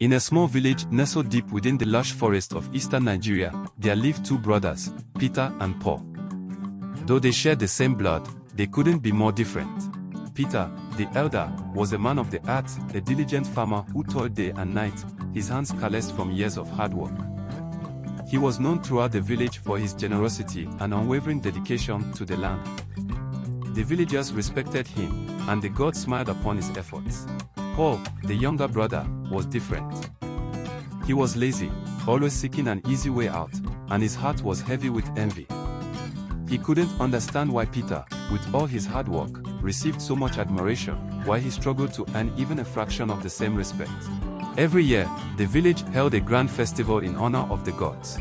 In a small village nestled deep within the lush forest of eastern Nigeria, there lived two brothers, Peter and Paul. Though they shared the same blood, they couldn't be more different. Peter, the elder, was a man of the arts, a diligent farmer who toiled day and night, his hands calloused from years of hard work. He was known throughout the village for his generosity and unwavering dedication to the land. The villagers respected him, and the gods smiled upon his efforts. Paul, the younger brother, was different. He was lazy, always seeking an easy way out, and his heart was heavy with envy. He couldn't understand why Peter, with all his hard work, received so much admiration, while he struggled to earn even a fraction of the same respect. Every year, the village held a grand festival in honor of the gods.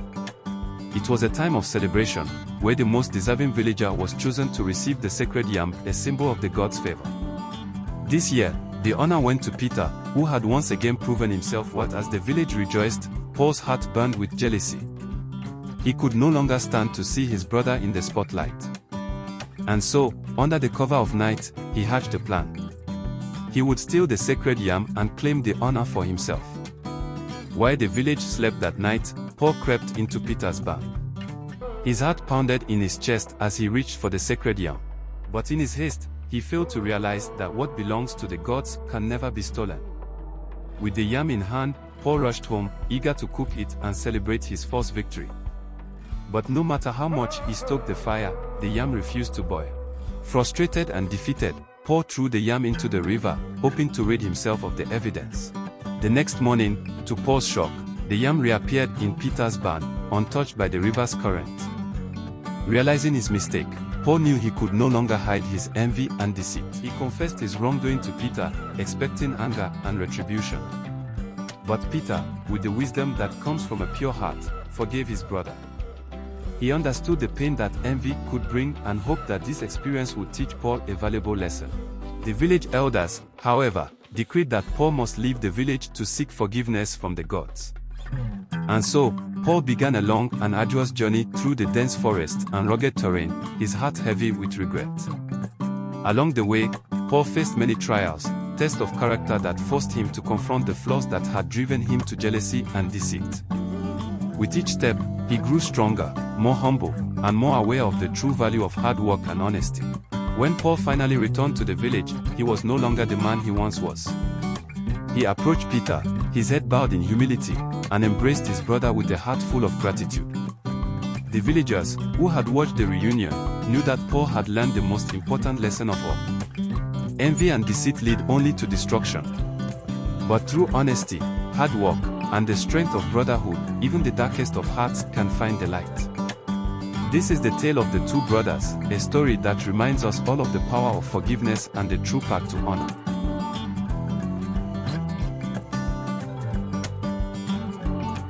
It was a time of celebration, where the most deserving villager was chosen to receive the sacred yam, a symbol of the gods' favor. This year, the honor went to Peter, who had once again proven himself worthy. As the village rejoiced, Paul's heart burned with jealousy. He could no longer stand to see his brother in the spotlight. And so, under the cover of night, he hatched a plan. He would steal the sacred yam and claim the honor for himself. While the village slept that night, Paul crept into Peter's barn. His heart pounded in his chest as he reached for the sacred yam. But in his haste, he failed to realize that what belongs to the gods can never be stolen. With the yam in hand, Paul rushed home, eager to cook it and celebrate his false victory. But no matter how much he stoked the fire, the yam refused to boil. Frustrated and defeated, Paul threw the yam into the river, hoping to rid himself of the evidence. The next morning, to Paul's shock, the yam reappeared in Peter's barn, untouched by the river's current. Realizing his mistake, Paul knew he could no longer hide his envy and deceit. He confessed his wrongdoing to Peter, expecting anger and retribution. But Peter, with the wisdom that comes from a pure heart, forgave his brother. He understood the pain that envy could bring and hoped that this experience would teach Paul a valuable lesson. The village elders, however, decreed that Paul must leave the village to seek forgiveness from the gods. And so, Paul began a long and arduous journey through the dense forest and rugged terrain, his heart heavy with regret. Along the way, Paul faced many trials, tests of character that forced him to confront the flaws that had driven him to jealousy and deceit. With each step, he grew stronger, more humble, and more aware of the true value of hard work and honesty. When Paul finally returned to the village, he was no longer the man he once was. He approached Peter, his head bowed in humility, and embraced his brother with a heart full of gratitude. The villagers, who had watched the reunion, knew that Paul had learned the most important lesson of all. Envy and deceit lead only to destruction. But through honesty, hard work, and the strength of brotherhood, even the darkest of hearts can find the light. This is the tale of the two brothers, a story that reminds us all of the power of forgiveness and the true path to honor.